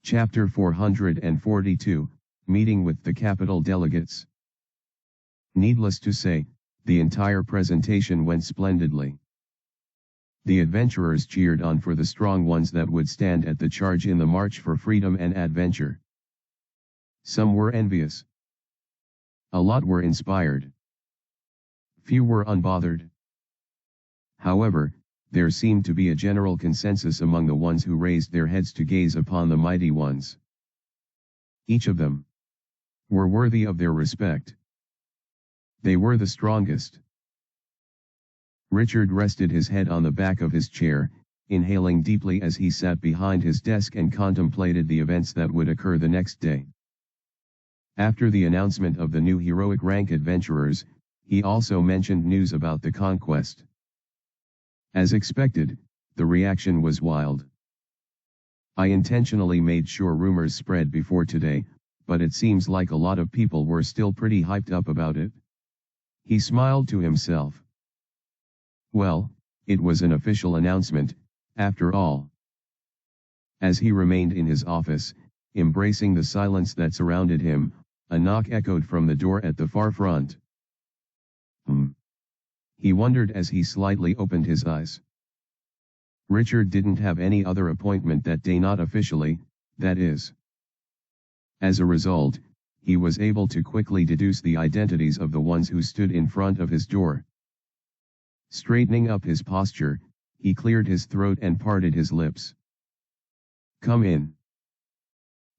Chapter 442, Meeting with the Capital Delegates. Needless to say, the entire presentation went splendidly. The adventurers cheered on for the strong ones that would stand at the charge in the march for freedom and adventure. Some were envious. A lot were inspired. Few were unbothered. However, there seemed to be a general consensus among the ones who raised their heads to gaze upon the mighty ones. Each of them were worthy of their respect. They were the strongest. Richard rested his head on the back of his chair, inhaling deeply as he sat behind his desk and contemplated the events that would occur the next day. After the announcement of the new heroic rank adventurers, he also mentioned news about the conquest. As expected, the reaction was wild. I intentionally made sure rumors spread before today, but it seems like a lot of people were still pretty hyped up about it. He smiled to himself. Well, it was an official announcement, after all. As he remained in his office, embracing the silence that surrounded him, a knock echoed from the door at the far front. He wondered as he slightly opened his eyes. Richard didn't have any other appointment that day, not officially, that is. As a result, he was able to quickly deduce the identities of the ones who stood in front of his door. Straightening up his posture, he cleared his throat and parted his lips. Come in.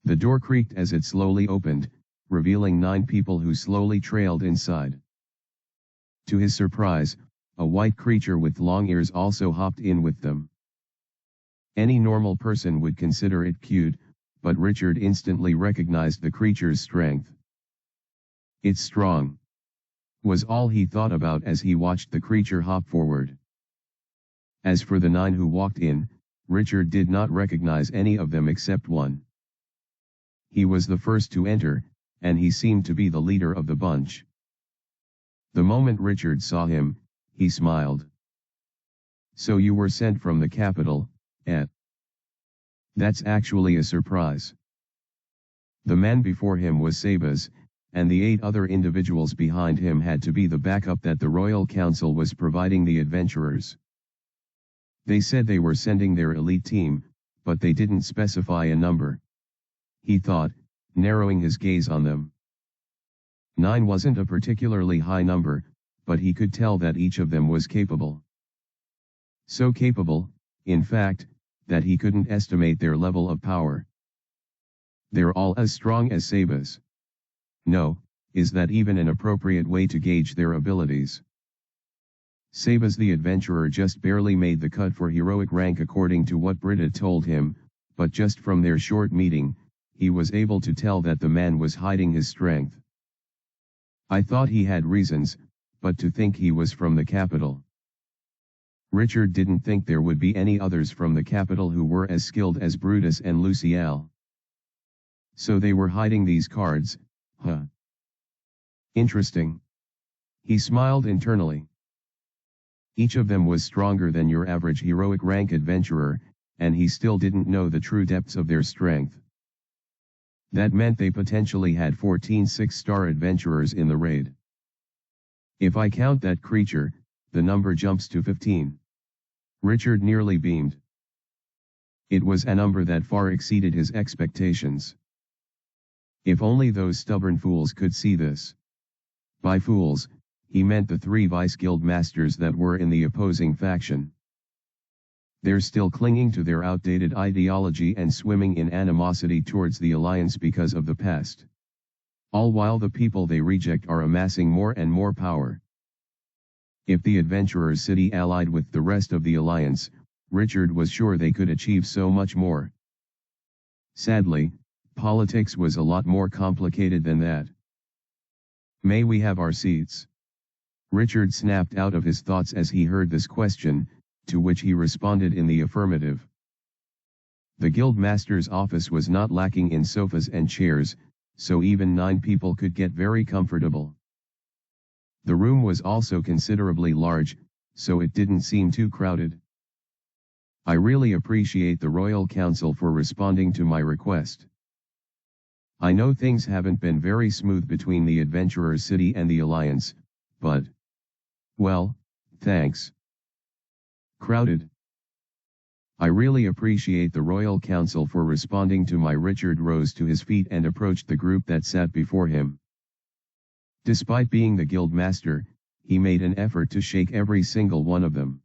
The door creaked as it slowly opened, revealing 9 people who slowly trailed inside. To his surprise, a white creature with long ears also hopped in with them. Any normal person would consider it cute, but Richard instantly recognized the creature's strength. It's strong, was all he thought about as he watched the creature hop forward. As for the 9 who walked in, Richard did not recognize any of them except one. He was the first to enter, and he seemed to be the leader of the bunch. The moment Richard saw him, he smiled. So you were sent from the capital, eh? That's actually a surprise. The man before him was Sabas, and the 8 other individuals behind him had to be the backup that the Royal Council was providing the adventurers. They said they were sending their elite team, but they didn't specify a number. He thought, narrowing his gaze on them. 9 wasn't a particularly high number, but he could tell that each of them was capable. So capable, in fact, that he couldn't estimate their level of power. They're all as strong as Sabas. No, is that even an appropriate way to gauge their abilities? Sabas the adventurer just barely made the cut for heroic rank according to what Britta told him, but just from their short meeting, he was able to tell that the man was hiding his strength. I thought he had reasons, but to think he was from the capital. Richard didn't think there would be any others from the capital who were as skilled as Brutus and Lucial. So they were hiding these cards, huh? Interesting. He smiled internally. Each of them was stronger than your average heroic rank adventurer, and he still didn't know the true depths of their strength. That meant they potentially had 14 6-star adventurers in the raid. If I count that creature, the number jumps to 15. Richard nearly beamed. It was a number that far exceeded his expectations. If only those stubborn fools could see this. By fools, he meant the 3 vice guild masters that were in the opposing faction. They're still clinging to their outdated ideology and swimming in animosity towards the alliance because of the past. All while the people they reject are amassing more and more power. If the adventurers' city allied with the rest of the alliance, Richard was sure they could achieve so much more. Sadly, politics was a lot more complicated than that. May we have our seats? Richard snapped out of his thoughts as he heard this question, to which he responded in the affirmative. The guildmaster's office was not lacking in sofas and chairs, so even 9 people could get very comfortable. The room was also considerably large, so it didn't seem too crowded. I really appreciate the Royal Council for responding to my request. I know things haven't been very smooth between the Adventurers City and the Alliance, but... well, thanks. Crowded. I really appreciate the Royal Council for responding to my. Richard rose to his feet and approached the group that sat before him. Despite being the guild master, he made an effort to shake every single one of them.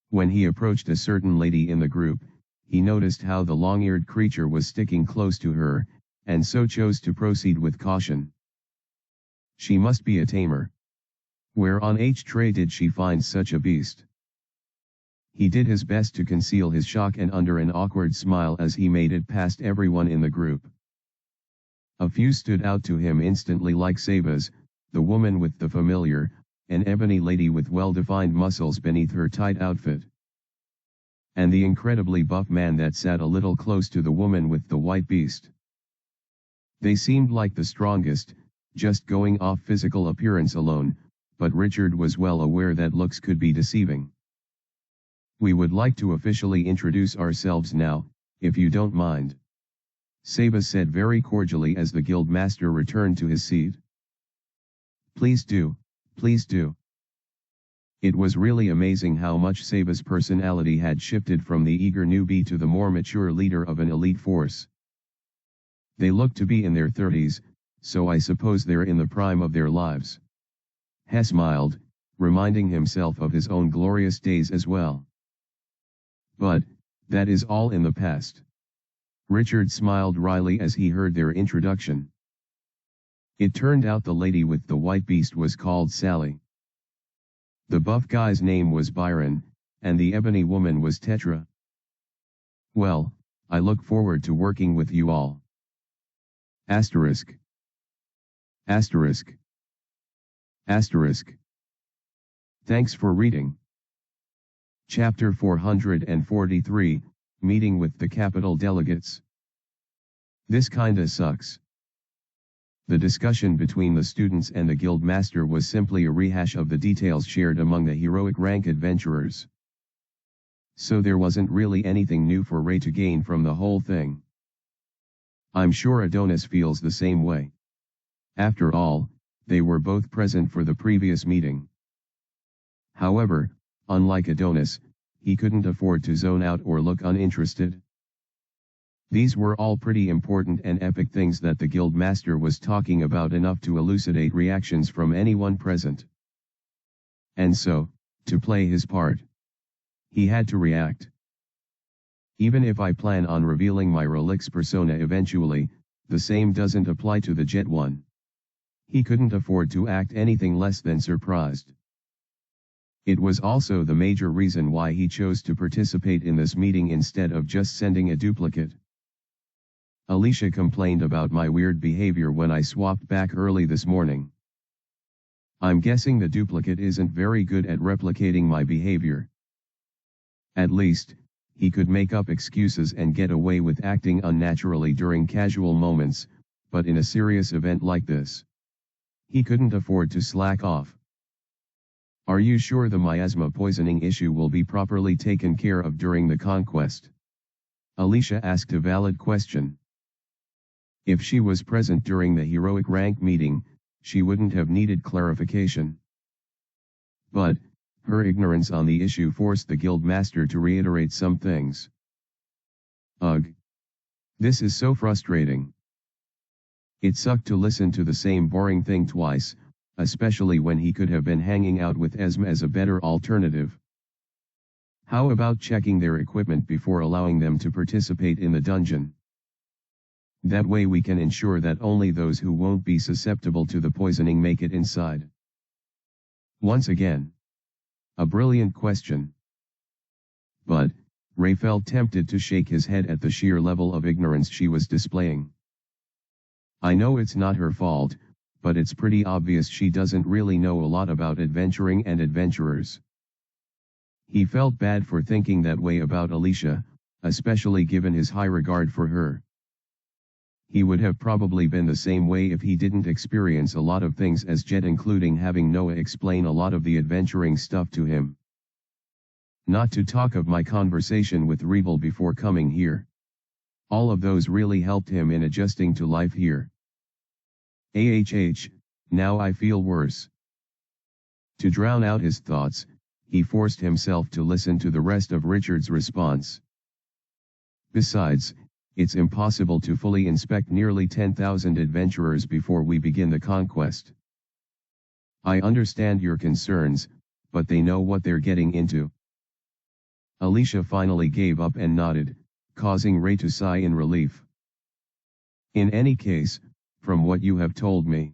When he approached a certain lady in the group, he noticed how the long-eared creature was sticking close to her, and so chose to proceed with caution. She must be a tamer. Where on H-Tray did she find such a beast? He did his best to conceal his shock and under an awkward smile as he made it past everyone in the group. A few stood out to him instantly, like Sabas, the woman with the familiar, an ebony lady with well-defined muscles beneath her tight outfit, and the incredibly buff man that sat a little close to the woman with the white beast. They seemed like the strongest, just going off physical appearance alone, but Richard was well aware that looks could be deceiving. We would like to officially introduce ourselves now, if you don't mind. Sabas said very cordially as the guild master returned to his seat. Please do, please do. It was really amazing how much Sabas' personality had shifted from the eager newbie to the more mature leader of an elite force. They look to be in their 30s, so I suppose they're in the prime of their lives. He smiled, reminding himself of his own glorious days as well. But, that is all in the past. Richard smiled wryly as he heard their introduction. It turned out the lady with the white beast was called Sally. The buff guy's name was Byron, and the ebony woman was Tetra. Well, I look forward to working with you all. Asterisk. Asterisk. Asterisk. Thanks for reading. Chapter 443, Meeting with the Capital Delegates. This kinda sucks. The discussion between the students and the guild master was simply a rehash of the details shared among the heroic rank adventurers. So there wasn't really anything new for Ray to gain from the whole thing. I'm sure Adonis feels the same way. After all, they were both present for the previous meeting. However, unlike Adonis, he couldn't afford to zone out or look uninterested. These were all pretty important and epic things that the guild master was talking about, enough to elucidate reactions from anyone present. And so, to play his part, he had to react. Even if I plan on revealing my Relix persona eventually, the same doesn't apply to the Jet one. He couldn't afford to act anything less than surprised. It was also the major reason why he chose to participate in this meeting instead of just sending a duplicate. Alicia complained about my weird behavior when I swapped back early this morning. I'm guessing the duplicate isn't very good at replicating my behavior. At least, he could make up excuses and get away with acting unnaturally during casual moments, but in a serious event like this, he couldn't afford to slack off. Are you sure the miasma poisoning issue will be properly taken care of during the conquest? Alicia asked a valid question. If she was present during the heroic rank meeting, she wouldn't have needed clarification. But, her ignorance on the issue forced the guild master to reiterate some things. Ugh. This is so frustrating. It sucked to listen to the same boring thing twice, especially when he could have been hanging out with Esme as a better alternative. How about checking their equipment before allowing them to participate in the dungeon? That way we can ensure that only those who won't be susceptible to the poisoning make it inside. Once again. A brilliant question. But, Ray felt tempted to shake his head at the sheer level of ignorance she was displaying. I know it's not her fault, but it's pretty obvious she doesn't really know a lot about adventuring and adventurers. He felt bad for thinking that way about Alicia, especially given his high regard for her. He would have probably been the same way if he didn't experience a lot of things as Jet, including having Noah explain a lot of the adventuring stuff to him. Not to talk of my conversation with Rebel before coming here. All of those really helped him in adjusting to life here. Now I feel worse. To drown out his thoughts, he forced himself to listen to the rest of Richard's response. Besides, it's impossible to fully inspect nearly 10,000 adventurers before we begin the conquest. I understand your concerns, but they know what they're getting into. Alicia finally gave up and nodded, causing Ray to sigh in relief. In any case, from what you have told me,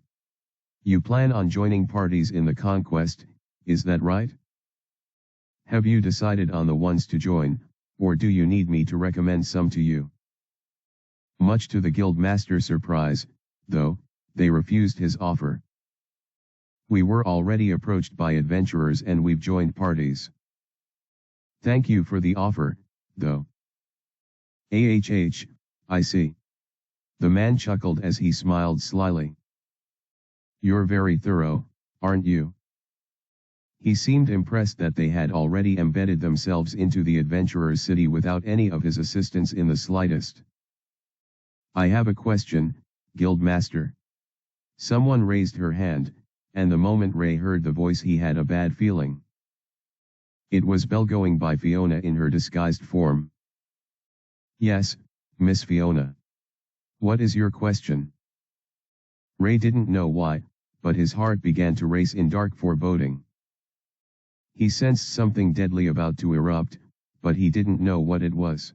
you plan on joining parties in the conquest, is that right? Have you decided on the ones to join, or do you need me to recommend some to you? Much to the guildmaster's surprise, though, they refused his offer. We were already approached by adventurers and we've joined parties. Thank you for the offer, though. I see. The man chuckled as he smiled slyly. You're very thorough, aren't you? He seemed impressed that they had already embedded themselves into the adventurer's city without any of his assistance in the slightest. I have a question, Guildmaster. Someone raised her hand, and the moment Ray heard the voice he had a bad feeling. It was Belle going by Fiona in her disguised form. Yes, Miss Fiona. What is your question? Ray didn't know why, but his heart began to race in dark foreboding. He sensed something deadly about to erupt, but he didn't know what it was.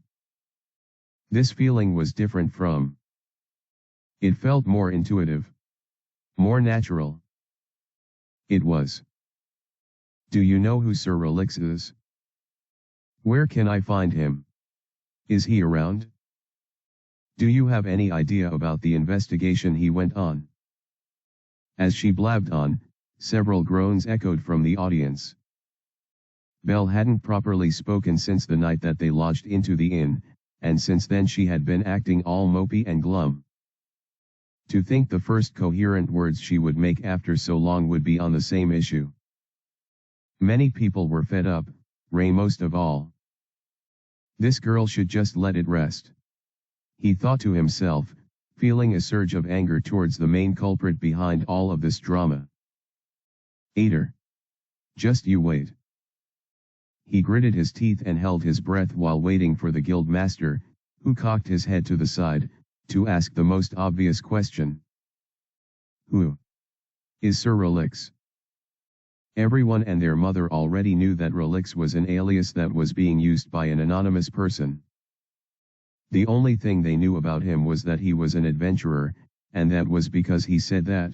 This feeling was different from. It felt more intuitive. More natural. It was. Do you know who Sir Relix is? Where can I find him? Is he around? Do you have any idea about the investigation he went on? As she blabbed on, several groans echoed from the audience. Belle hadn't properly spoken since the night that they lodged into the inn, and since then she had been acting all mopey and glum. To think the first coherent words she would make after so long would be on the same issue. Many people were fed up, Ray most of all. This girl should just let it rest. He thought to himself, feeling a surge of anger towards the main culprit behind all of this drama. Ader. Just you wait. He gritted his teeth and held his breath while waiting for the guildmaster, who cocked his head to the side, to ask the most obvious question. Who is Sir Relix? Everyone and their mother already knew that Relix was an alias that was being used by an anonymous person. The only thing they knew about him was that he was an adventurer, and that was because he said that.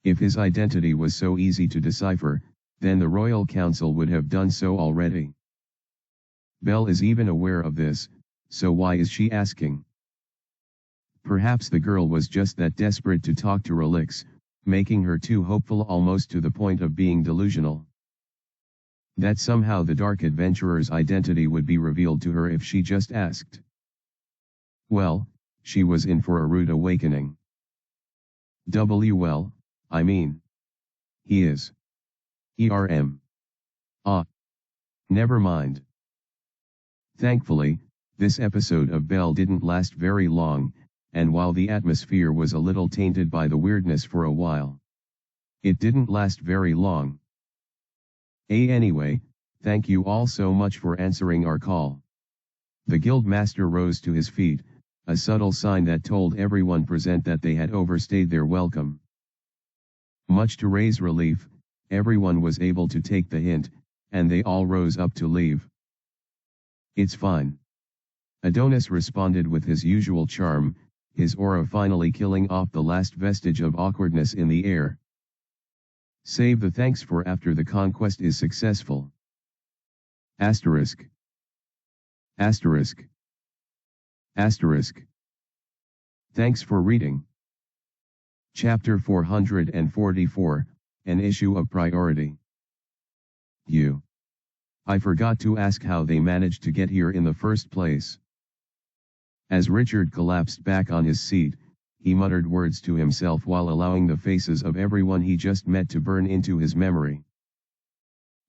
If his identity was so easy to decipher, then the Royal Council would have done so already. Belle is even aware of this, so why is she asking? Perhaps the girl was just that desperate to talk to Relix, making her too hopeful almost to the point of being delusional. That somehow the dark adventurer's identity would be revealed to her if she just asked. Well, she was in for a rude awakening. Well, I mean. He is. Ah. Never mind. Thankfully, this episode of Belle didn't last very long, and while the atmosphere was a little tainted by the weirdness for a while, it didn't last very long. Anyway, thank you all so much for answering our call. The guildmaster rose to his feet, a subtle sign that told everyone present that they had overstayed their welcome. Much to Ray's relief, everyone was able to take the hint, and they all rose up to leave. It's fine. Adonis responded with his usual charm, his aura finally killing off the last vestige of awkwardness in the air. Save the thanks for after the conquest is successful. Asterisk. Asterisk. Asterisk. Thanks for reading. Chapter 444, An Issue of Priority. I forgot to ask how they managed to get here in the first place. As Richard collapsed back on his seat, he muttered words to himself while allowing the faces of everyone he just met to burn into his memory.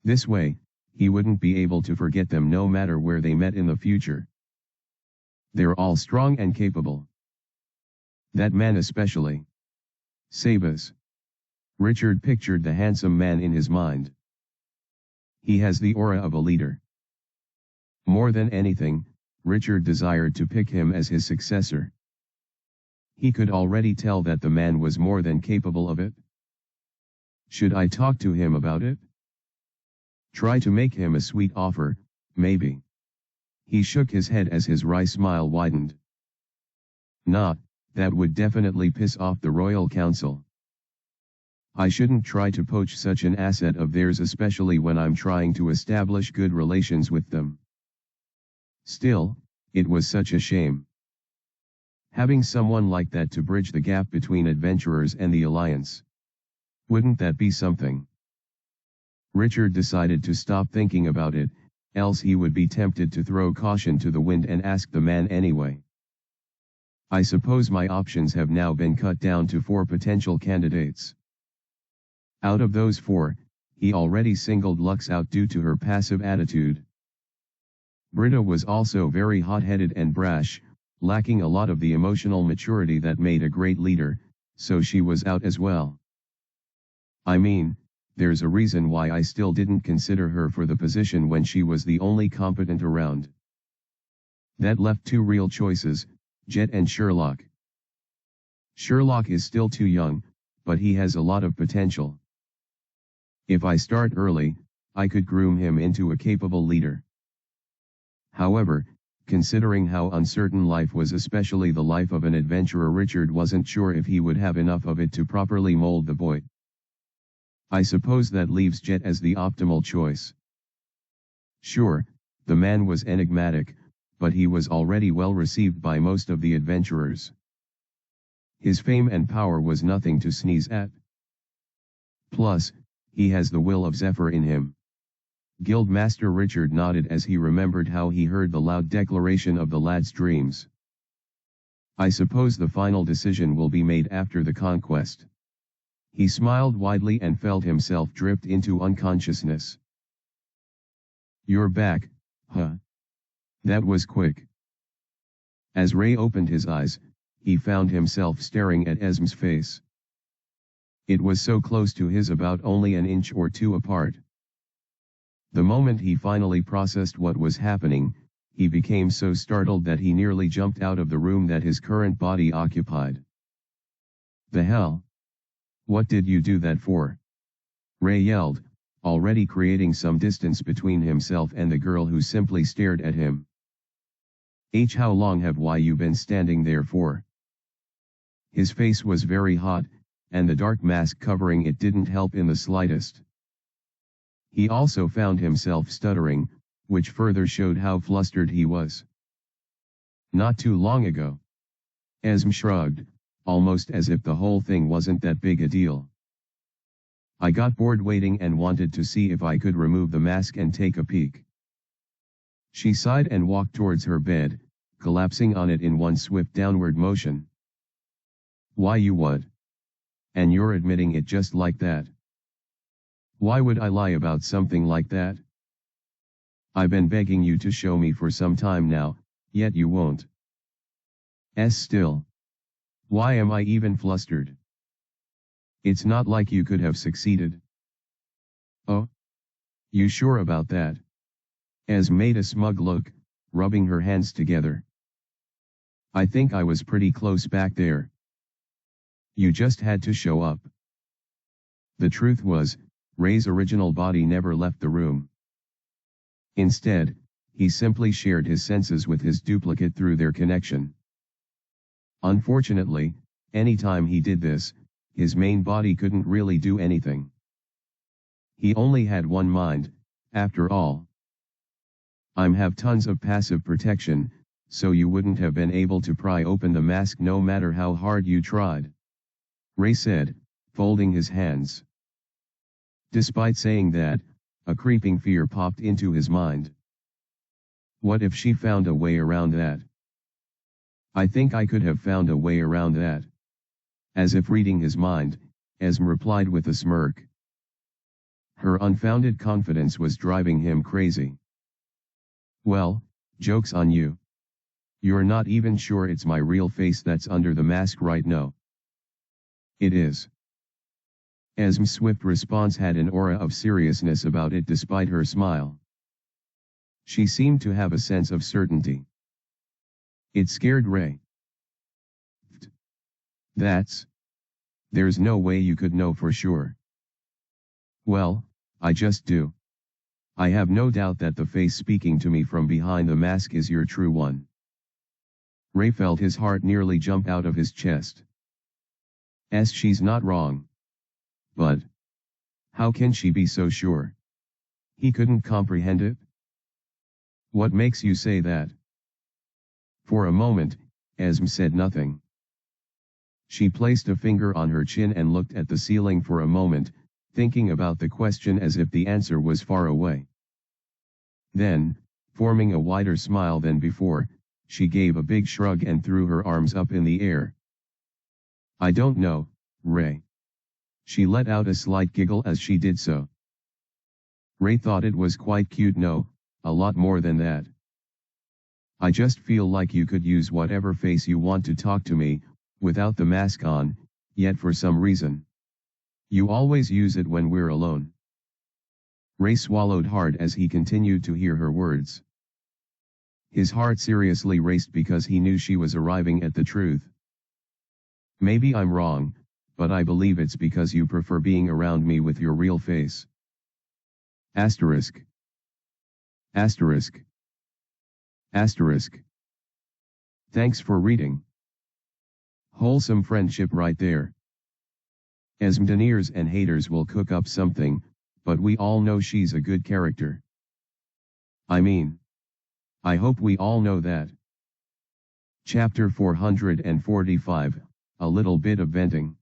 This way, he wouldn't be able to forget them no matter where they met in the future. They're all strong and capable. That man especially. Sabas. Richard pictured the handsome man in his mind. He has the aura of a leader. More than anything, Richard desired to pick him as his successor. He could already tell that the man was more than capable of it. Should I talk to him about it? Try to make him a sweet offer, maybe. He shook his head as his wry smile widened. Nah, that would definitely piss off the Royal Council. I shouldn't try to poach such an asset of theirs, especially when I'm trying to establish good relations with them. Still, it was such a shame. Having someone like that to bridge the gap between adventurers and the Alliance. Wouldn't that be something? Richard decided to stop thinking about it, else he would be tempted to throw caution to the wind and ask the man anyway. I suppose my options have now been cut down to 4 potential candidates. Out of those 4, he already singled Lux out due to her passive attitude. Britta was also very hot-headed and brash, lacking a lot of the emotional maturity that made a great leader, so she was out as well. I mean, there's a reason why I still didn't consider her for the position when she was the only competent around. That left 2 real choices, Jet and Sherlock. Sherlock is still too young, but he has a lot of potential. If I start early, I could groom him into a capable leader. However, considering how uncertain life was, especially the life of an adventurer, Richard wasn't sure if he would have enough of it to properly mold the boy. I suppose that leaves Jet as the optimal choice. Sure, the man was enigmatic, but he was already well received by most of the adventurers. His fame and power was nothing to sneeze at. Plus, he has the will of Zephyr in him. Guildmaster Richard nodded as he remembered how he heard the loud declaration of the lad's dreams. I suppose the final decision will be made after the conquest. He smiled widely and felt himself drift into unconsciousness. You're back, huh? That was quick. As Ray opened his eyes, he found himself staring at Esm's face. It was so close to his, about only an inch or 2 apart. The moment he finally processed what was happening, he became so startled that he nearly jumped out of the room that his current body occupied. The hell? What did you do that for? Ray yelled, already creating some distance between himself and the girl who simply stared at him. How long have you been standing there for? His face was very hot, and the dark mask covering it didn't help in the slightest. He also found himself stuttering, which further showed how flustered he was. Not too long ago. Esm shrugged, almost as if the whole thing wasn't that big a deal. I got bored waiting and wanted to see if I could remove the mask and take a peek. She sighed and walked towards her bed, collapsing on it in one swift downward motion. Why, you would? And you're admitting it just like that? Why would I lie about something like that? I've been begging you to show me for some time now, yet you won't. Still. Why am I even flustered? It's not like you could have succeeded. Oh? You sure about that? Es made a smug look, rubbing her hands together. I think I was pretty close back there. You just had to show up. The truth was, Ray's original body never left the room. Instead, he simply shared his senses with his duplicate through their connection. Unfortunately, anytime he did this, his main body couldn't really do anything. He only had one mind, after all. Have tons of passive protection, so you wouldn't have been able to pry open the mask no matter how hard you tried. Ray said, folding his hands. Despite saying that, a creeping fear popped into his mind. What if she found a way around that? I think I could have found a way around that. As if reading his mind, Esm replied with a smirk. Her unfounded confidence was driving him crazy. Well, joke's on you. You're not even sure it's my real face that's under the mask, right? No. It is. Esm's swift response had an aura of seriousness about it despite her smile. She seemed to have a sense of certainty. It scared Ray. There's no way you could know for sure. Well, I just do. I have no doubt that the face speaking to me from behind the mask is your true one. Ray felt his heart nearly jump out of his chest. She's not wrong. But how can she be so sure? He couldn't comprehend it. What makes you say that? For a moment, Esm said nothing. She placed a finger on her chin and looked at the ceiling for a moment, thinking about the question as if the answer was far away. Then, forming a wider smile than before, she gave a big shrug and threw her arms up in the air. I don't know, Ray. She let out a slight giggle as she did so. Ray thought it was quite cute. No, a lot more than that. I just feel like you could use whatever face you want to talk to me, without the mask on, yet for some reason, you always use it when we're alone. Ray swallowed hard as he continued to hear her words. His heart seriously raced because he knew she was arriving at the truth. Maybe I'm wrong, but I believe it's because you prefer being around me with your real face. Asterisk. Asterisk. Asterisk. Thanks for reading. Wholesome friendship right there. Esm deniers and haters will cook up something, but we all know she's a good character. I mean, I hope we all know that. Chapter 445, A Little Bit of Venting.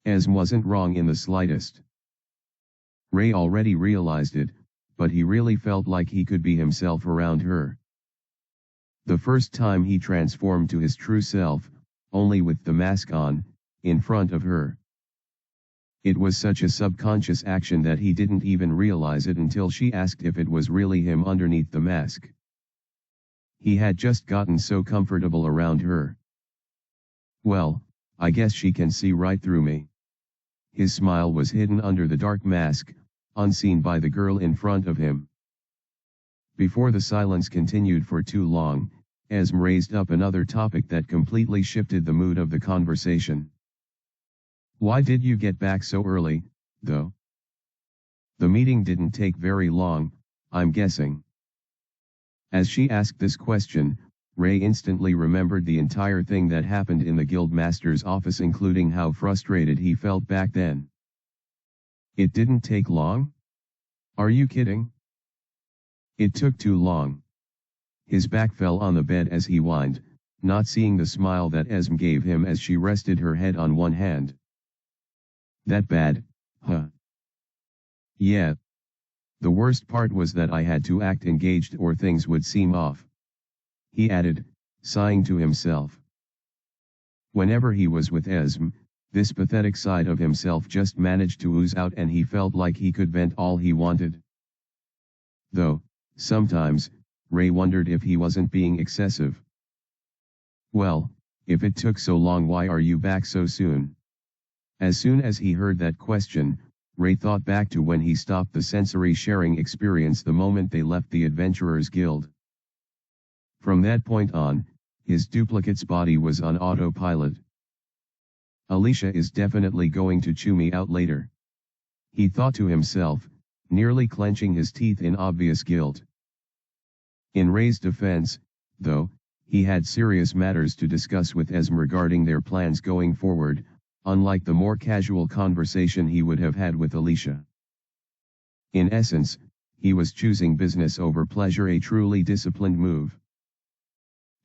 Esm wasn't wrong in the slightest. Ray already realized it, but he really felt like he could be himself around her. The first time he transformed to his true self, only with the mask on, in front of her. It was such a subconscious action that he didn't even realize it until she asked if it was really him underneath the mask. He had just gotten so comfortable around her. Well, I guess she can see right through me. His smile was hidden under the dark mask, unseen by the girl in front of him. Before the silence continued for too long, Esm raised up another topic that completely shifted the mood of the conversation. Why did you get back so early, though? The meeting didn't take very long, I'm guessing. As she asked this question, Ray instantly remembered the entire thing that happened in the guildmaster's office, including how frustrated he felt back then. It didn't take long? Are you kidding? It took too long. His back fell on the bed as he whined, not seeing the smile that Esm gave him as she rested her head on one hand. That bad, huh? Yeah. The worst part was that I had to act engaged or things would seem off. He added, sighing to himself. Whenever he was with Esm, this pathetic side of himself just managed to ooze out and he felt like he could vent all he wanted. Though, sometimes, Ray wondered if he wasn't being excessive. Well, if it took so long, why are you back so soon? As soon as he heard that question, Ray thought back to when he stopped the sensory sharing experience the moment they left the Adventurers Guild. From that point on, his duplicate's body was on autopilot. Alicia is definitely going to chew me out later. He thought to himself, nearly clenching his teeth in obvious guilt. In Ray's defense, though, he had serious matters to discuss with Esm regarding their plans going forward, unlike the more casual conversation he would have had with Alicia. In essence, he was choosing business over pleasure, a truly disciplined move.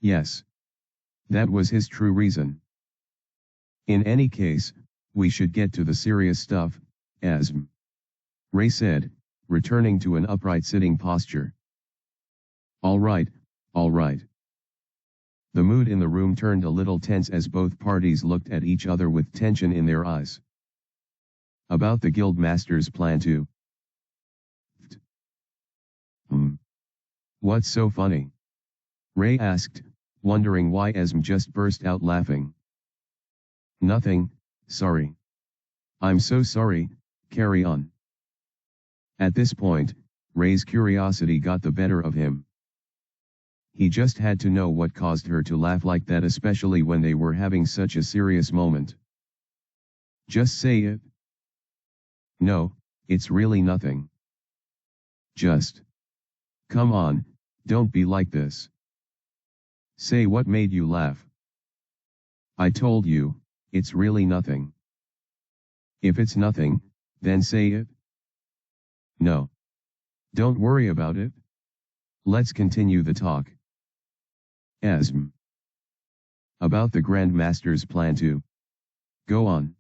Yes. That was his true reason. In any case, we should get to the serious stuff, Esm. Ray said, returning to an upright sitting posture. All right, all right. The mood in the room turned a little tense as both parties looked at each other with tension in their eyes. About the guildmaster's plan to. What's so funny? Ray asked, wondering why Esm just burst out laughing. Nothing, sorry. I'm so sorry, carry on. At this point, Ray's curiosity got the better of him. He just had to know what caused her to laugh like that, especially when they were having such a serious moment. Just say it. No, it's really nothing. Just. Come on, don't be like this. Say what made you laugh. I told you, it's really nothing. If it's nothing, then say it. No. Don't worry about it. Let's continue the talk. Esm. About the Grand Master's plan to. Go on.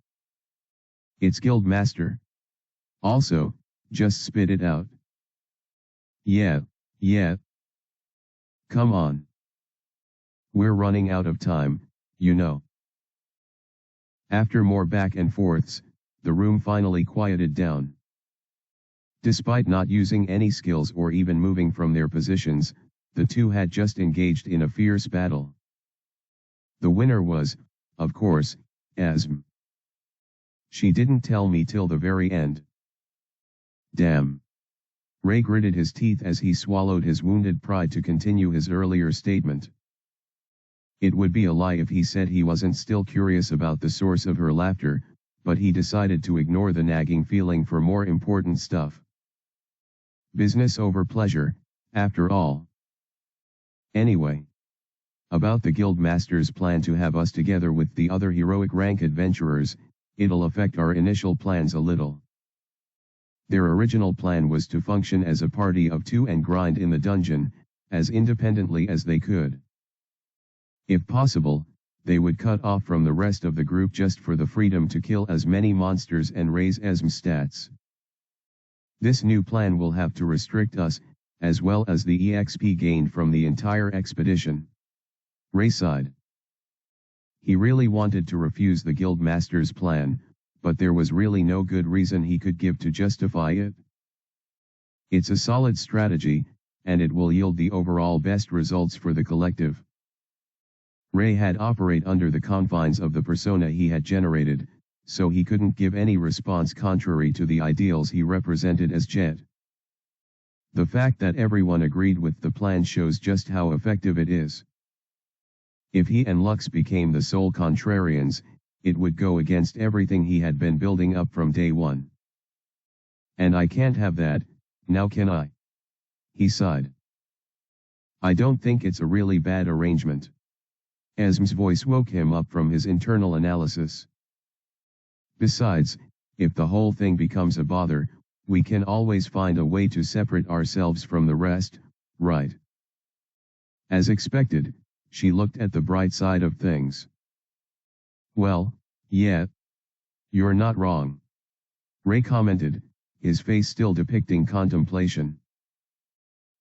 It's Guildmaster. Also, just spit it out. Yeah. Come on. We're running out of time, you know. After more back and forths, the room finally quieted down. Despite not using any skills or even moving from their positions, the two had just engaged in a fierce battle. The winner was, of course, Esm. She didn't tell me till the very end. Damn. Ray gritted his teeth as he swallowed his wounded pride to continue his earlier statement. It would be a lie if he said he wasn't still curious about the source of her laughter, but he decided to ignore the nagging feeling for more important stuff. Business over pleasure, after all. Anyway. About the Guildmaster's plan to have us together with the other heroic rank adventurers, it'll affect our initial plans a little. Their original plan was to function as a party of two and grind in the dungeon, as independently as they could. If possible, they would cut off from the rest of the group just for the freedom to kill as many monsters and raise Esm's stats. This new plan will have to restrict us, as well as the EXP gained from the entire expedition. Ray sighed. He really wanted to refuse the Guildmaster's plan, but there was really no good reason he could give to justify it. It's a solid strategy, and it will yield the overall best results for the collective. Ray had operate under the confines of the persona he had generated, so he couldn't give any response contrary to the ideals he represented as Jet. The fact that everyone agreed with the plan shows just how effective it is. If he and Lux became the sole contrarians, it would go against everything he had been building up from day one. And I can't have that, now can I? He sighed. I don't think it's a really bad arrangement. Esm's voice woke him up from his internal analysis. Besides, if the whole thing becomes a bother, we can always find a way to separate ourselves from the rest, right? As expected, she looked at the bright side of things. Well, yeah. You're not wrong. Ray commented, his face still depicting contemplation.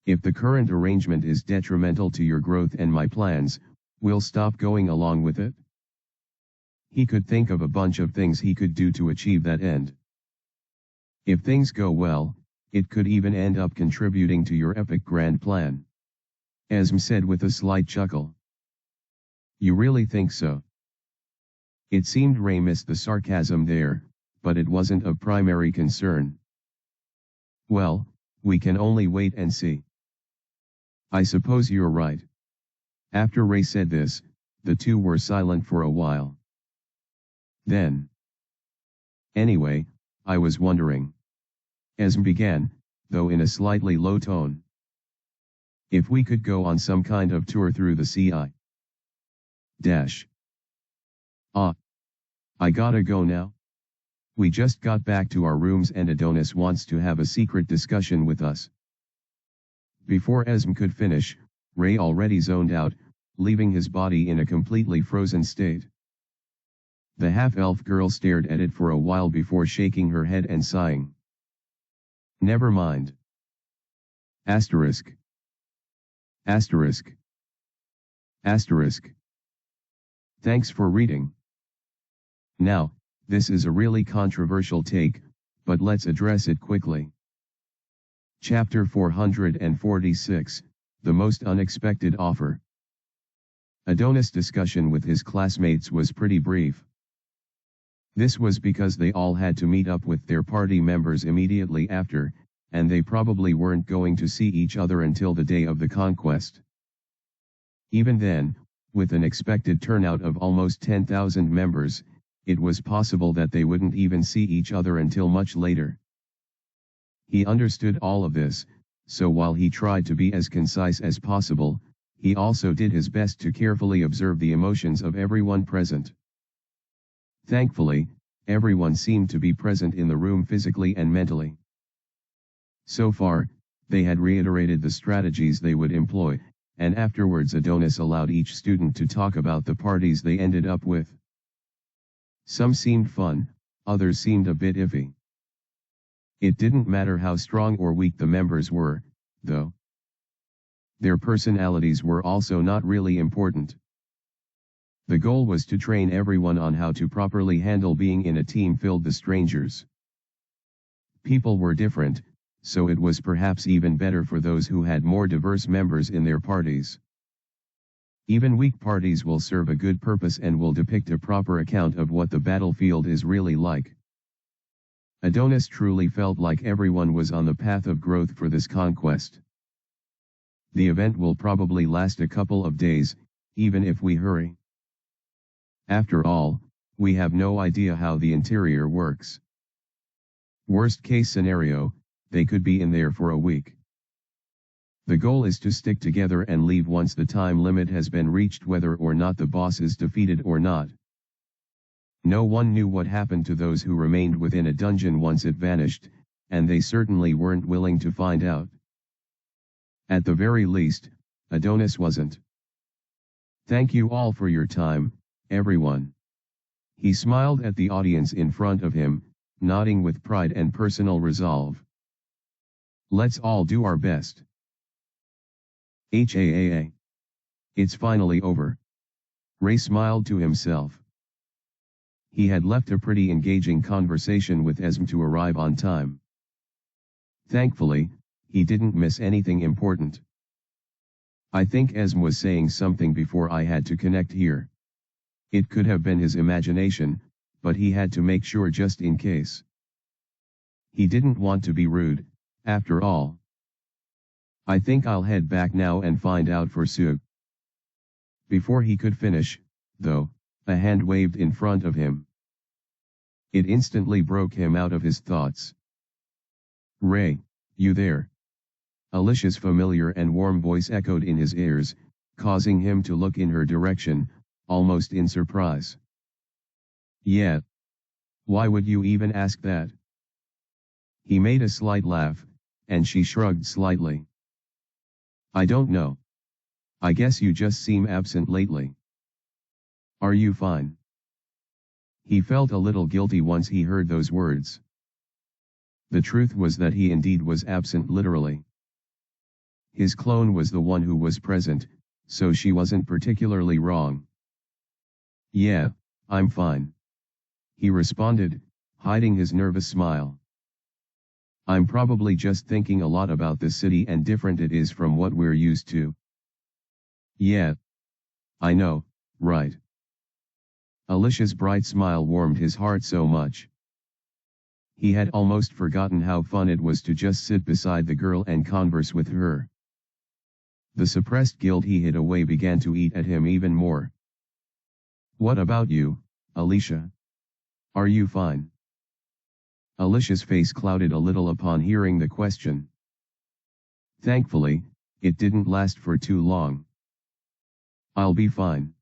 If the current arrangement is detrimental to your growth and my plans, we'll stop going along with it. He could think of a bunch of things he could do to achieve that end. If things go well, it could even end up contributing to your epic grand plan. Esm said with a slight chuckle. You really think so? It seemed Ray missed the sarcasm there, but it wasn't of primary concern. Well, we can only wait and see. I suppose you're right. After Ray said this, the two were silent for a while. Then. Anyway, I was wondering. Esm began, though in a slightly low tone. If we could go on some kind of tour through the CI. I gotta go now. We just got back to our rooms and Adonis wants to have a secret discussion with us. Before Esm could finish, Ray already zoned out, leaving his body in a completely frozen state. The half-elf girl stared at it for a while before shaking her head and sighing. Never mind. Asterisk. Asterisk. Asterisk. Thanks for reading. Now, This is a really controversial take, but let's address it quickly. Chapter 446, The Most Unexpected Offer. Adonis' discussion with his classmates was pretty brief. This was because they all had to meet up with their party members immediately after, and they probably weren't going to see each other until the day of the conquest. Even then, with an expected turnout of almost 10,000 members, it was possible that they wouldn't even see each other until much later. He understood all of this, so while he tried to be as concise as possible, he also did his best to carefully observe the emotions of everyone present. Thankfully, everyone seemed to be present in the room physically and mentally. So far, they had reiterated the strategies they would employ, and afterwards Adonis allowed each student to talk about the parties they ended up with. Some seemed fun, others seemed a bit iffy. It didn't matter how strong or weak the members were, though. Their personalities were also not really important. The goal was to train everyone on how to properly handle being in a team filled with strangers. People were different, so it was perhaps even better for those who had more diverse members in their parties. Even weak parties will serve a good purpose and will depict a proper account of what the battlefield is really like. Adonis truly felt like everyone was on the path of growth for this conquest. The event will probably last a couple of days, even if we hurry. After all, we have no idea how the interior works. Worst case scenario, they could be in there for a week. The goal is to stick together and leave once the time limit has been reached, whether or not the boss is defeated or not. No one knew what happened to those who remained within a dungeon once it vanished, and they certainly weren't willing to find out. At the very least, Adonis wasn't. Thank you all for your time, everyone. He smiled at the audience in front of him, nodding with pride and personal resolve. Let's all do our best. HAAA. It's finally over. Ray smiled to himself. He had left a pretty engaging conversation with Esm to arrive on time. Thankfully, he didn't miss anything important. I think Esm was saying something before I had to connect here. It could have been his imagination, but he had to make sure just in case. He didn't want to be rude, after all. I think I'll head back now and find out for Sue. Before he could finish, though, a hand waved in front of him. It instantly broke him out of his thoughts. Ray, you there? Alicia's familiar and warm voice echoed in his ears, causing him to look in her direction, almost in surprise. Yeah. Why would you even ask that? He made a slight laugh, and she shrugged slightly. I don't know. I guess you just seem absent lately. Are you fine? He felt a little guilty once he heard those words. The truth was that he indeed was absent literally. His clone was the one who was present, so she wasn't particularly wrong. Yeah, I'm fine. He responded, hiding his nervous smile. I'm probably just thinking a lot about the city and different it is from what we're used to. Yeah. I know, right. Alicia's bright smile warmed his heart so much. He had almost forgotten how fun it was to just sit beside the girl and converse with her. The suppressed guilt he hid away began to eat at him even more. What about you, Alicia? Are you fine? Alicia's face clouded a little upon hearing the question. Thankfully, it didn't last for too long. I'll be fine.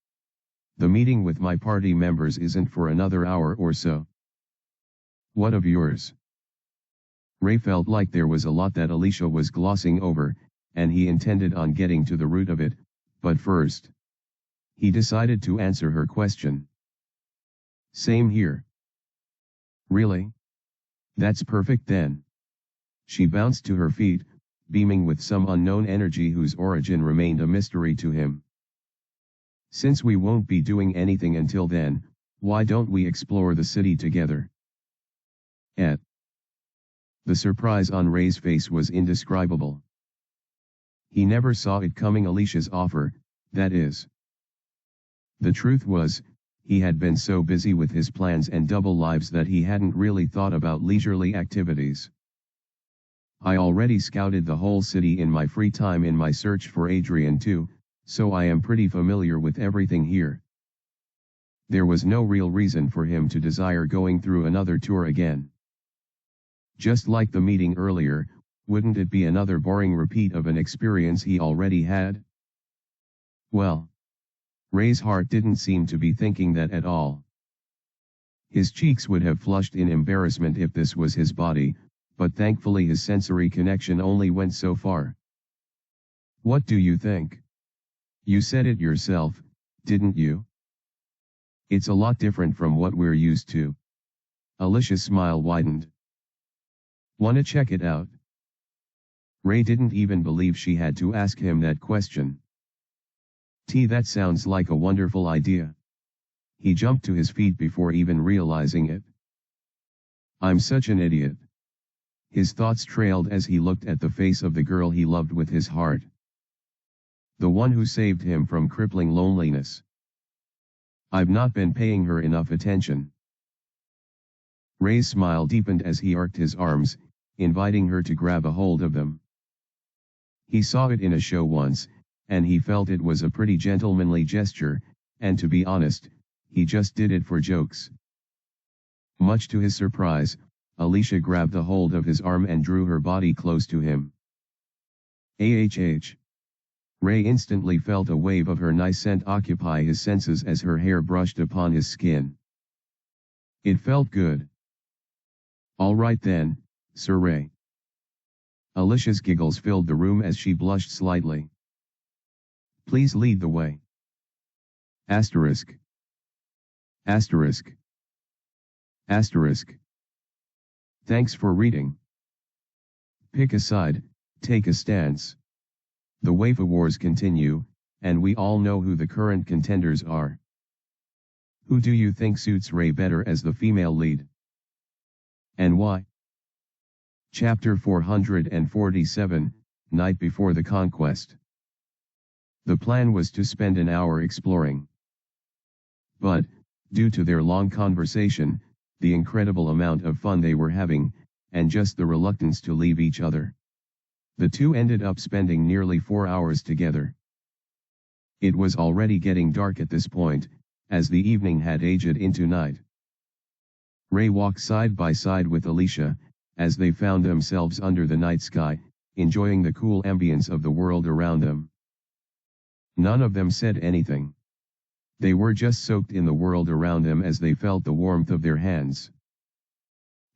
The meeting with my party members isn't for another hour or so. What of yours? Ray felt like there was a lot that Alicia was glossing over, and he intended on getting to the root of it, but first, he decided to answer her question. Same here. Really? That's perfect then. She bounced to her feet, beaming with some unknown energy whose origin remained a mystery to him. Since we won't be doing anything until then, Why don't we explore the city together? Et. The surprise on Ray's face was indescribable. He never saw it coming, Alicia's offer, that is. The truth was, he had been so busy with his plans and double lives that he hadn't really thought about leisurely activities. I already scouted the whole city in my free time in my search for Adrian too, so I am pretty familiar with everything here. There was no real reason for him to desire going through another tour again. Just like the meeting earlier, wouldn't it be another boring repeat of an experience he already had? Well, Ray's heart didn't seem to be thinking that at all. His cheeks would have flushed in embarrassment if this was his body, but thankfully his sensory connection only went so far. What do you think? You said it yourself, didn't you? It's a lot different from what we're used to. Alicia's smile widened. Wanna check it out? Ray didn't even believe she had to ask him that question. That sounds like a wonderful idea. He jumped to his feet before even realizing it. I'm such an idiot. His thoughts trailed as he looked at the face of the girl he loved with his heart. The one who saved him from crippling loneliness. I've not been paying her enough attention. Ray's smile deepened as he arched his arms, inviting her to grab a hold of them. He saw it in a show once, and he felt it was a pretty gentlemanly gesture, and to be honest, he just did it for jokes. Much to his surprise, Alicia grabbed a hold of his arm and drew her body close to him. AHH. Ray instantly felt a wave of her nice scent occupy his senses as her hair brushed upon his skin. It felt good. All right then, Sir Ray. Alicia's giggles filled the room as she blushed slightly. Please lead the way. Asterisk. Asterisk. Asterisk. Thanks for reading. Pick a side, take a stance. The waifu wars continue, and we all know who the current contenders are. Who do you think suits Ray better as the female lead? And why? Chapter 447, Night Before the Conquest. The plan was to spend an hour exploring. But, due to their long conversation, the incredible amount of fun they were having, and just the reluctance to leave each other, the two ended up spending nearly 4 hours together. It was already getting dark at this point, as the evening had aged into night. Ray walked side by side with Alicia, as they found themselves under the night sky, enjoying the cool ambience of the world around them. None of them said anything. They were just soaked in the world around them as they felt the warmth of their hands.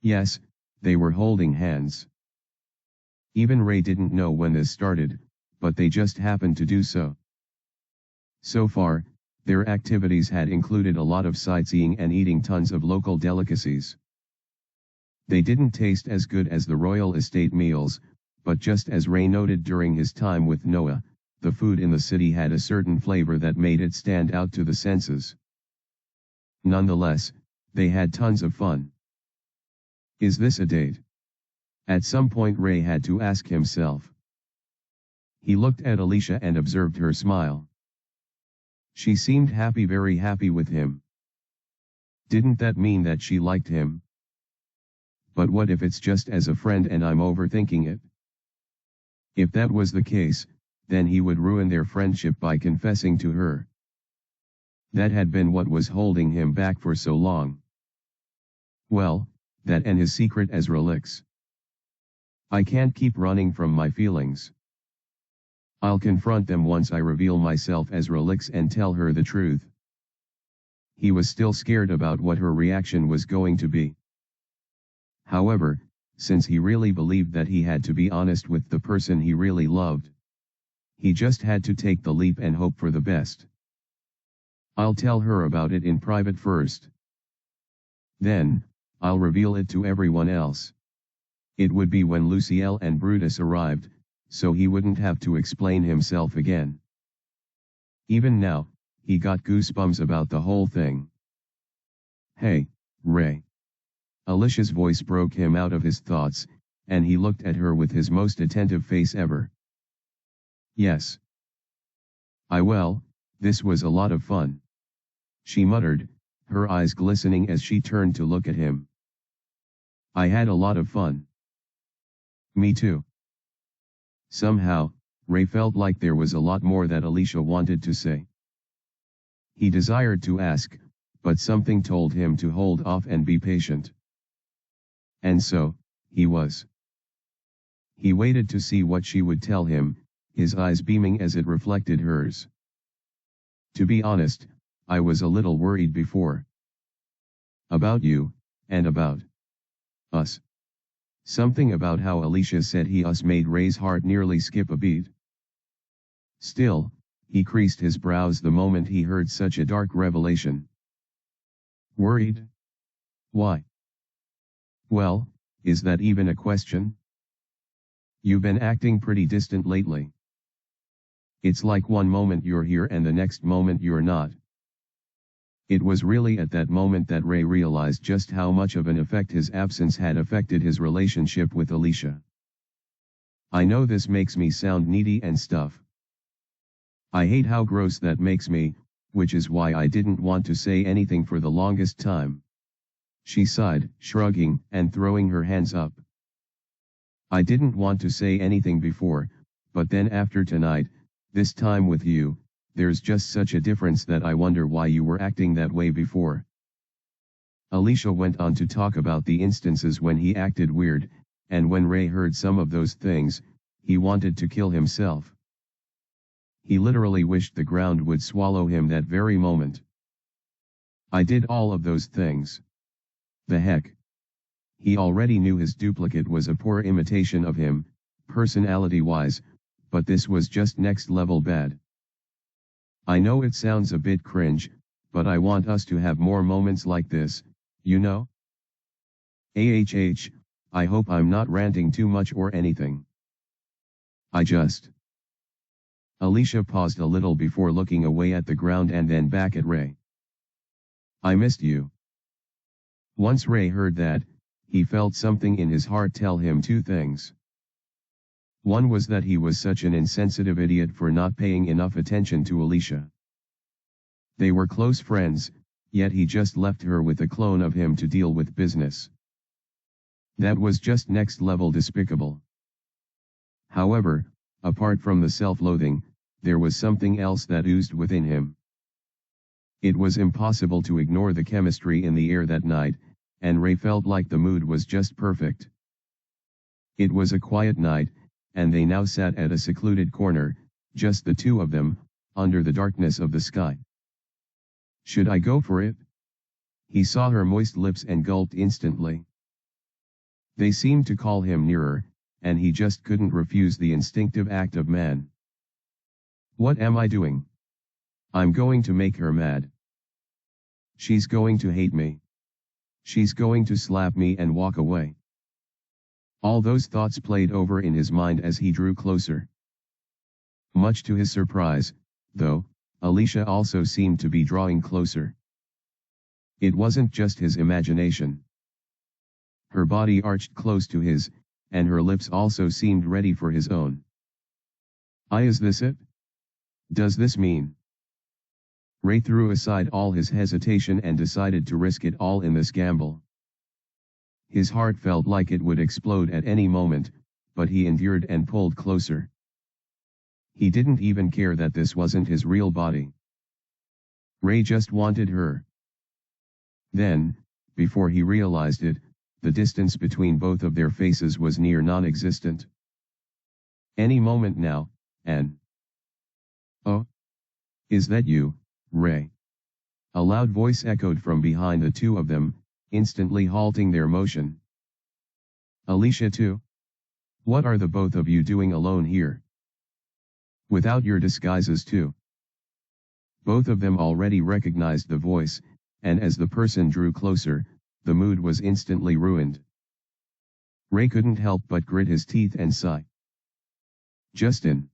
Yes, they were holding hands. Even Ray didn't know when this started, but they just happened to do so. So far, their activities had included a lot of sightseeing and eating tons of local delicacies. They didn't taste as good as the royal estate meals, but just as Ray noted during his time with Noah, the food in the city had a certain flavor that made it stand out to the senses. Nonetheless, they had tons of fun. Is this a date? At some point Ray had to ask himself. He looked at Alicia and observed her smile. She seemed happy, very happy with him. Didn't that mean that she liked him? But what if it's just as a friend and I'm overthinking it? If that was the case, then he would ruin their friendship by confessing to her. That had been what was holding him back for so long. Well, that and his secret as relics. I can't keep running from my feelings. I'll confront them once I reveal myself as Relix and tell her the truth. He was still scared about what her reaction was going to be. However, since he really believed that he had to be honest with the person he really loved, he just had to take the leap and hope for the best. I'll tell her about it in private first. Then, I'll reveal it to everyone else. It would be when Luciel and Brutus arrived, so he wouldn't have to explain himself again. Even now, he got goosebumps about the whole thing. Hey, Ray. Alicia's voice broke him out of his thoughts, and he looked at her with his most attentive face ever. Yes. This was a lot of fun. She muttered, her eyes glistening as she turned to look at him. I had a lot of fun. Me too. Somehow, Ray felt like there was a lot more that Alicia wanted to say. He desired to ask, but something told him to hold off and be patient. And so, he was. He waited to see what she would tell him, his eyes beaming as it reflected hers. To be honest, I was a little worried before. About you, and about us. Something about how Alicia said he us made Ray's heart nearly skip a beat. Still, he creased his brows the moment he heard such a dark revelation. Worried? Why? Well, is that even a question? You've been acting pretty distant lately. It's like one moment you're here and the next moment you're not. It was really at that moment that Ray realized just how much of an effect his absence had affected his relationship with Alicia. I know this makes me sound needy and stuff. I hate how gross that makes me, which is why I didn't want to say anything for the longest time. She sighed, shrugging and throwing her hands up. I didn't want to say anything before, but then after tonight, this time with you, there's just such a difference that I wonder why you were acting that way before. Alicia went on to talk about the instances when he acted weird, and when Ray heard some of those things, he wanted to kill himself. He literally wished the ground would swallow him that very moment. I did all of those things. The heck? He already knew his duplicate was a poor imitation of him, personality-wise, but this was just next level bad. I know it sounds a bit cringe, but I want us to have more moments like this, you know? I hope I'm not ranting too much or anything. Alicia paused a little before looking away at the ground and then back at Ray. I missed you. Once Ray heard that, he felt something in his heart tell him two things. One was that he was such an insensitive idiot for not paying enough attention to Alicia. They were close friends, yet he just left her with a clone of him to deal with business. That was just next level despicable. However, apart from the self-loathing, there was something else that oozed within him. It was impossible to ignore the chemistry in the air that night, and Ray felt like the mood was just perfect. It was a quiet night, and they now sat at a secluded corner, just the two of them, under the darkness of the sky. Should I go for it? He saw her moist lips and gulped instantly. They seemed to call him nearer, and he just couldn't refuse the instinctive act of man. What am I doing? I'm going to make her mad. She's going to hate me. She's going to slap me and walk away. All those thoughts played over in his mind as he drew closer. Much to his surprise, though, Alicia also seemed to be drawing closer. It wasn't just his imagination. Her body arched close to his, and her lips also seemed ready for his own. Is this it? Does this mean? Ray threw aside all his hesitation and decided to risk it all in this gamble. His heart felt like it would explode at any moment, but he endured and pulled closer. He didn't even care that this wasn't his real body. Ray just wanted her. Then, before he realized it, the distance between both of their faces was near non-existent. Any moment now, and... Oh? Is that you, Ray? A loud voice echoed from behind the two of them, instantly halting their motion. Alicia too? What are the both of you doing alone here? Without your disguises too? Both of them already recognized the voice, and as the person drew closer, the mood was instantly ruined. Ray couldn't help but grit his teeth and sigh. Justin.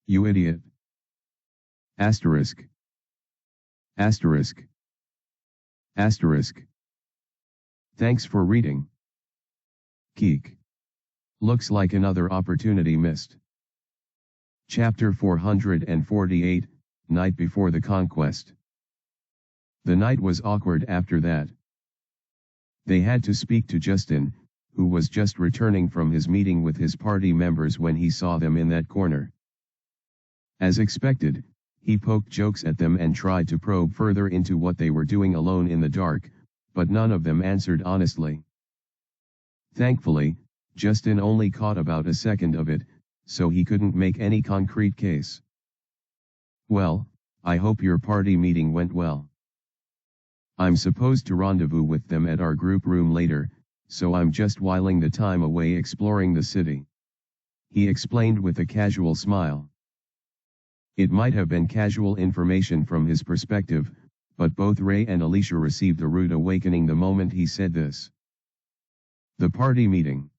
You idiot. Asterisk. Asterisk. Asterisk. Thanks for reading. Geek. Looks like another opportunity missed. Chapter 448, Night Before the Conquest. The night was awkward after that. They had to speak to Justin, who was just returning from his meeting with his party members when he saw them in that corner. As expected, he poked jokes at them and tried to probe further into what they were doing alone in the dark, but none of them answered honestly. Thankfully, Justin only caught about a second of it, so he couldn't make any concrete case. Well, I hope your party meeting went well. I'm supposed to rendezvous with them at our group room later, so I'm just whiling the time away exploring the city. He explained with a casual smile. It might have been casual information from his perspective, but both Ray and Alicia received a rude awakening the moment he said this. The party meeting.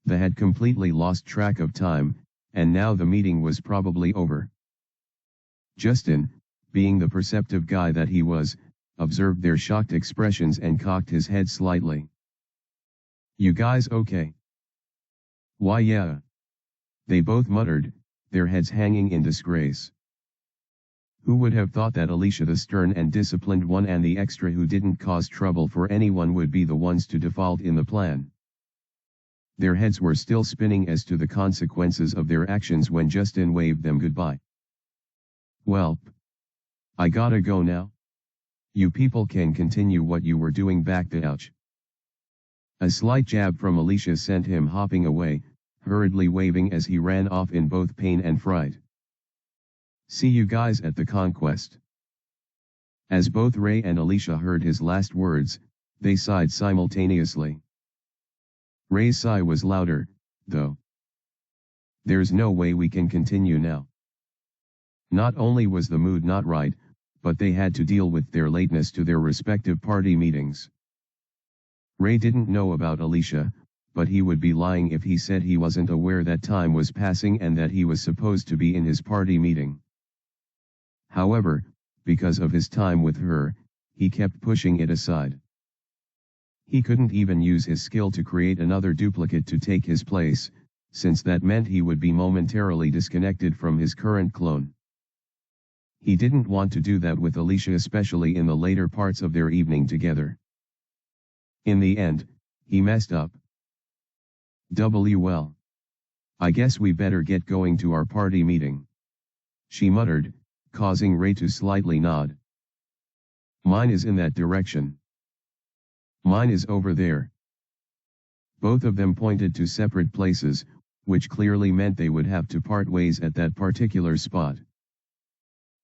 They had completely lost track of time, and now the meeting was probably over. Justin, being the perceptive guy that he was, observed their shocked expressions and cocked his head slightly. You guys okay? Why yeah. They both muttered, their heads hanging in disgrace. Who would have thought that Alicia, the stern and disciplined one, and the extra who didn't cause trouble for anyone, would be the ones to default in the plan? Their heads were still spinning as to the consequences of their actions when Justin waved them goodbye. Welp. I gotta go now. You people can continue what you were doing back there. Ouch. A slight jab from Alicia sent him hopping away, hurriedly waving as he ran off in both pain and fright. See you guys at the conquest. As both Ray and Alicia heard his last words, they sighed simultaneously. Ray's sigh was louder, though. There's no way we can continue now. Not only was the mood not right, but they had to deal with their lateness to their respective party meetings. Ray didn't know about Alicia, but he would be lying if he said he wasn't aware that time was passing and that he was supposed to be in his party meeting. However, because of his time with her, he kept pushing it aside. He couldn't even use his skill to create another duplicate to take his place, since that meant he would be momentarily disconnected from his current clone. He didn't want to do that with Alicia, especially in the later parts of their evening together. In the end, he messed up. Well. I guess we better get going to our party meeting. She muttered, causing Ray to slightly nod. Mine is in that direction. Mine is over there. Both of them pointed to separate places, which clearly meant they would have to part ways at that particular spot.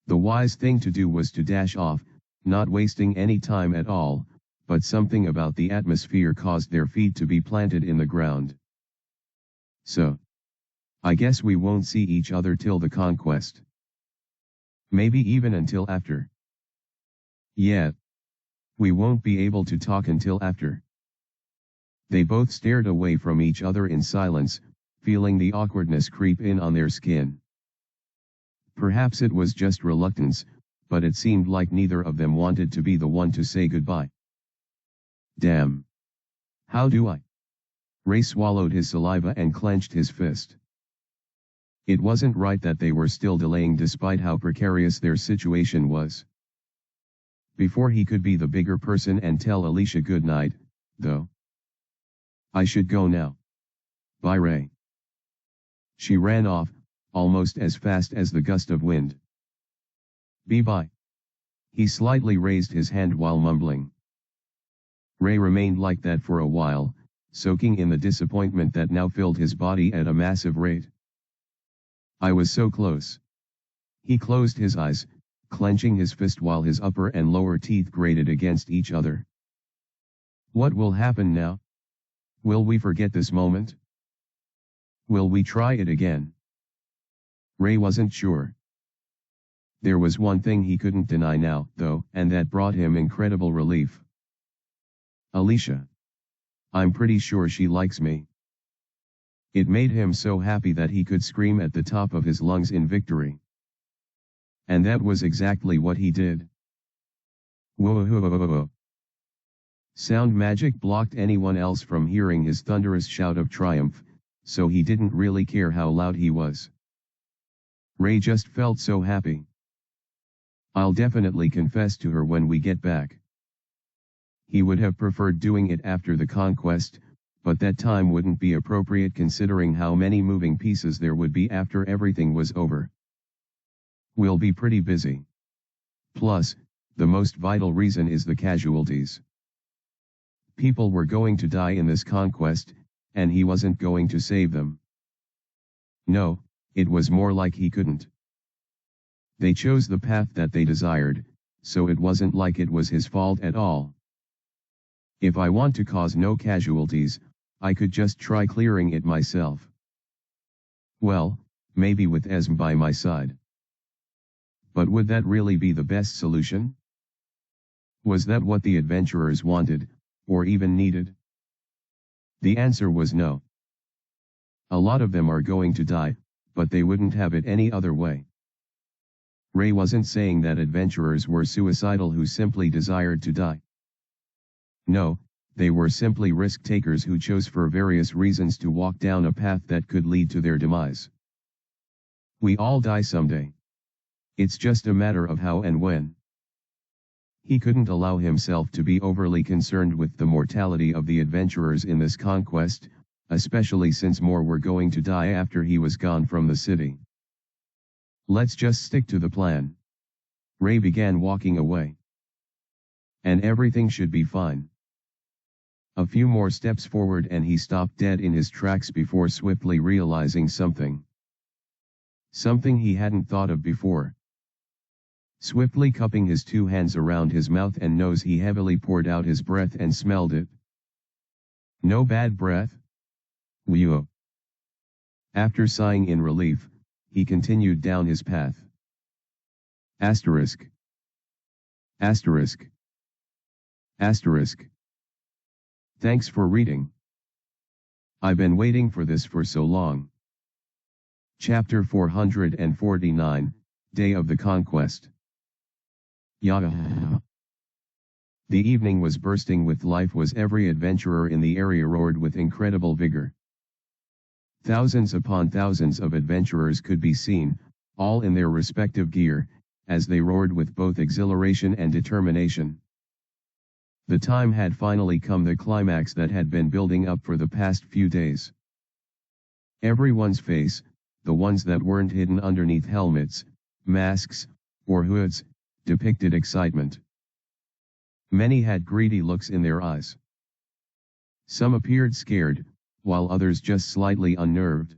The wise thing to do was to dash off, not wasting any time at all, but something about the atmosphere caused their feet to be planted in the ground. So, I guess we won't see each other till the conquest. Maybe even until after. Yeah. We won't be able to talk until after. They both stared away from each other in silence, feeling the awkwardness creep in on their skin. Perhaps it was just reluctance, but it seemed like neither of them wanted to be the one to say goodbye. Damn. How do I? Ray swallowed his saliva and clenched his fist. It wasn't right that they were still delaying despite how precarious their situation was. Before he could be the bigger person and tell Alicia good night, though. I should go now. Bye, Ray. She ran off, almost as fast as the gust of wind. Bye. He slightly raised his hand while mumbling. Ray remained like that for a while, soaking in the disappointment that now filled his body at a massive rate. I was so close. He closed his eyes, clenching his fist while his upper and lower teeth grated against each other. What will happen now? Will we forget this moment? Will we try it again? Ray wasn't sure. There was one thing he couldn't deny now, though, and that brought him incredible relief. Alicia. I'm pretty sure she likes me. It made him so happy that he could scream at the top of his lungs in victory. And that was exactly what he did. Whoa. Sound magic blocked anyone else from hearing his thunderous shout of triumph, so he didn't really care how loud he was. Ray just felt so happy. I'll definitely confess to her when we get back. He would have preferred doing it after the conquest, but that time wouldn't be appropriate considering how many moving pieces there would be after everything was over. We'll be pretty busy. Plus, the most vital reason is the casualties. People were going to die in this conquest, and he wasn't going to save them. No, it was more like he couldn't. They chose the path that they desired, so it wasn't like it was his fault at all. If I want to cause no casualties, I could just try clearing it myself. Well, maybe with Esm by my side. But would that really be the best solution? Was that what the adventurers wanted, or even needed? The answer was no. A lot of them are going to die, but they wouldn't have it any other way. Ray wasn't saying that adventurers were suicidal who simply desired to die. No, they were simply risk-takers who chose for various reasons to walk down a path that could lead to their demise. We all die someday. It's just a matter of how and when. He couldn't allow himself to be overly concerned with the mortality of the adventurers in this conquest, especially since more were going to die after he was gone from the city. Let's just stick to the plan. Ray began walking away. And everything should be fine. A few more steps forward and he stopped dead in his tracks before swiftly realizing something. Something he hadn't thought of before. Swiftly cupping his two hands around his mouth and nose, he heavily poured out his breath and smelled it. No bad breath? Whew. After sighing in relief, he continued down his path. Asterisk. Asterisk. Asterisk. Thanks for reading. I've been waiting for this for so long. Chapter 449, Day of the Conquest. Yah. The evening was bursting with life as every adventurer in the area roared with incredible vigor. Thousands upon thousands of adventurers could be seen, all in their respective gear, as they roared with both exhilaration and determination. The time had finally come, the climax that had been building up for the past few days. Everyone's face, the ones that weren't hidden underneath helmets, masks, or hoods, depicted excitement. Many had greedy looks in their eyes. Some appeared scared, while others just slightly unnerved.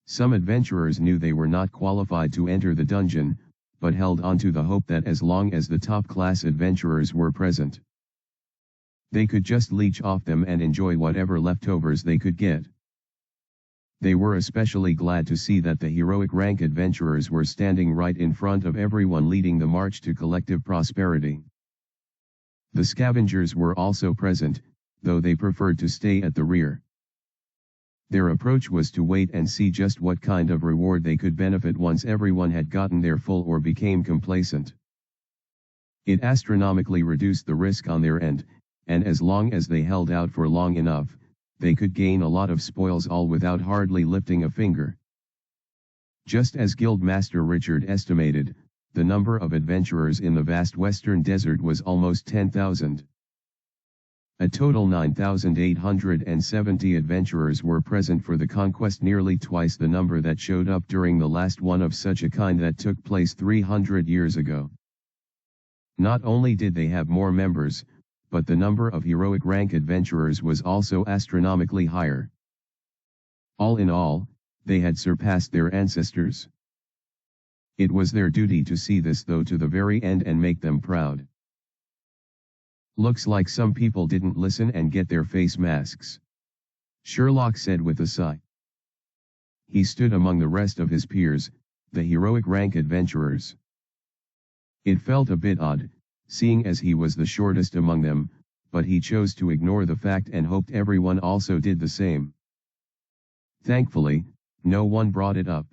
Some adventurers knew they were not qualified to enter the dungeon, but held on to the hope that as long as the top-class adventurers were present, they could just leech off them and enjoy whatever leftovers they could get. They were especially glad to see that the heroic rank adventurers were standing right in front of everyone, leading the march to collective prosperity. The scavengers were also present, though they preferred to stay at the rear. Their approach was to wait and see just what kind of reward they could benefit once everyone had gotten their full or became complacent. It astronomically reduced the risk on their end, and as long as they held out for long enough, they could gain a lot of spoils all without hardly lifting a finger. Just as Guildmaster Richard estimated, the number of adventurers in the vast western desert was almost 10,000. A total 9,870 adventurers were present for the conquest, nearly twice the number that showed up during the last one of such a kind that took place 300 years ago. Not only did they have more members, but the number of heroic rank adventurers was also astronomically higher. All in all, they had surpassed their ancestors. It was their duty to see this though to the very end and make them proud. Looks like some people didn't listen and get their face masks, Sherlock said with a sigh. He stood among the rest of his peers, the heroic rank adventurers. It felt a bit odd, seeing as he was the shortest among them, but he chose to ignore the fact and hoped everyone also did the same. Thankfully, no one brought it up.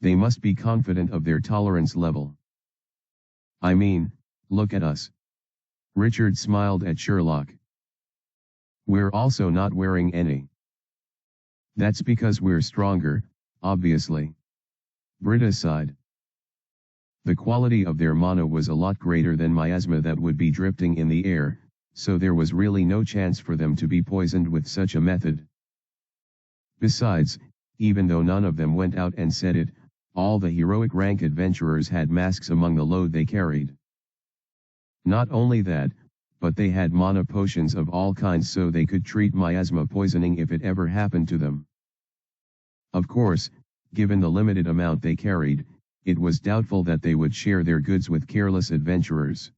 They must be confident of their tolerance level. I mean, Look at us. Richard smiled at Sherlock. We're also not wearing any. That's because we're stronger, obviously. Britta sighed. The quality of their mana was a lot greater than miasma that would be drifting in the air, so there was really no chance for them to be poisoned with such a method. Besides, even though none of them went out and said it, all the heroic rank adventurers had masks among the load they carried. Not only that, but they had mana potions of all kinds so they could treat miasma poisoning if it ever happened to them. Of course, given the limited amount they carried, it was doubtful that they would share their goods with careless adventurers.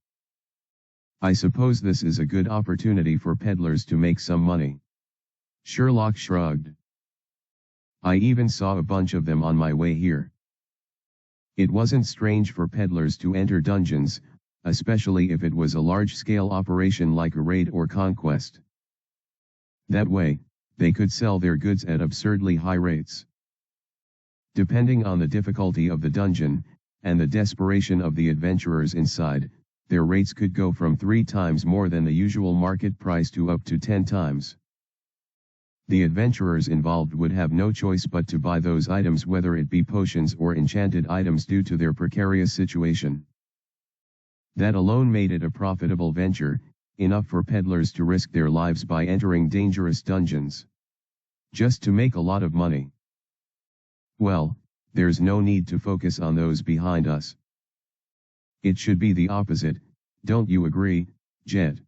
I suppose this is a good opportunity for peddlers to make some money. Sherlock shrugged. I even saw a bunch of them on my way here. It wasn't strange for peddlers to enter dungeons, especially if it was a large-scale operation like a raid or conquest. That way, they could sell their goods at absurdly high rates. Depending on the difficulty of the dungeon, and the desperation of the adventurers inside, their rates could go from 3 times more than the usual market price to up to 10 times. The adventurers involved would have no choice but to buy those items, whether it be potions or enchanted items, due to their precarious situation. That alone made it a profitable venture, enough for peddlers to risk their lives by entering dangerous dungeons, just to make a lot of money. Well, there's no need to focus on those behind us. It should be the opposite, don't you agree, Jet?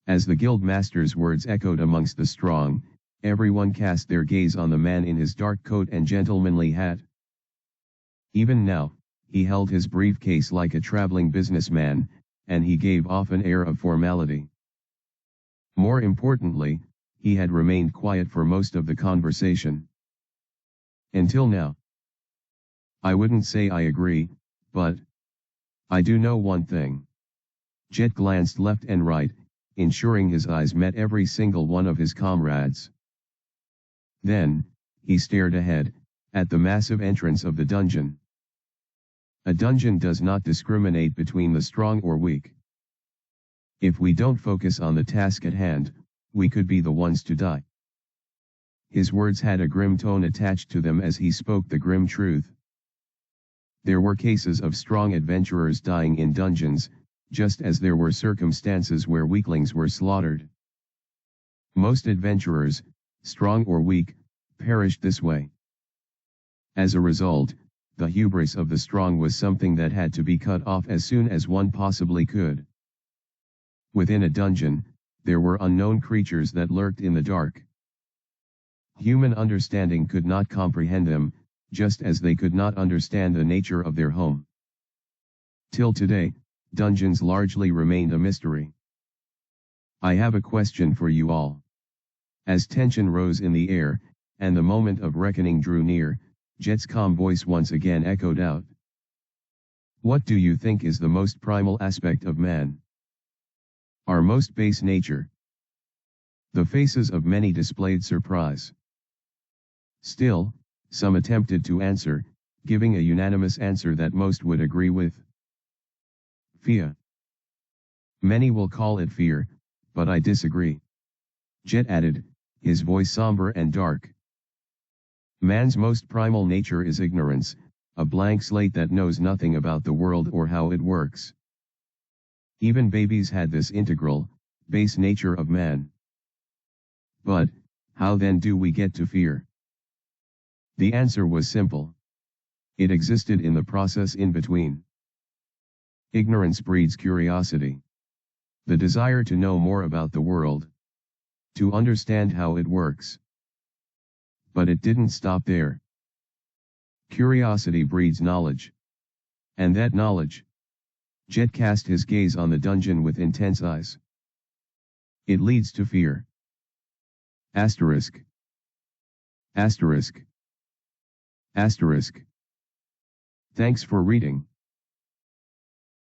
As the guildmaster's words echoed amongst the strong, everyone cast their gaze on the man in his dark coat and gentlemanly hat. Even now, he held his briefcase like a traveling businessman, and he gave off an air of formality. More importantly, he had remained quiet for most of the conversation. Until now. I wouldn't say I agree, but I do know one thing. Jet glanced left and right, ensuring his eyes met every single one of his comrades. Then, he stared ahead, at the massive entrance of the dungeon. A dungeon does not discriminate between the strong or weak. If we don't focus on the task at hand, we could be the ones to die. His words had a grim tone attached to them as he spoke the grim truth. There were cases of strong adventurers dying in dungeons, just as there were circumstances where weaklings were slaughtered. Most adventurers, strong or weak, perished this way. As a result, the hubris of the strong was something that had to be cut off as soon as one possibly could. Within a dungeon, there were unknown creatures that lurked in the dark. Human understanding could not comprehend them, just as they could not understand the nature of their home. Till today, dungeons largely remained a mystery. I have a question for you all. As tension rose in the air, and the moment of reckoning drew near, Jet's calm voice once again echoed out. What do you think is the most primal aspect of man? Our most base nature. The faces of many displayed surprise. Still, some attempted to answer, giving a unanimous answer that most would agree with. Fear. Many will call it fear, but I disagree. Jet added, his voice somber and dark. Man's most primal nature is ignorance, a blank slate that knows nothing about the world or how it works. Even babies had this integral, base nature of man. But, how then do we get to fear? The answer was simple. It existed in the process in between. Ignorance breeds curiosity. The desire to know more about the world. To understand how it works. But it didn't stop there. Curiosity breeds knowledge. And that knowledge. Jet cast his gaze on the dungeon with intense eyes. It leads to fear. Asterisk. Asterisk. Asterisk. Thanks for reading.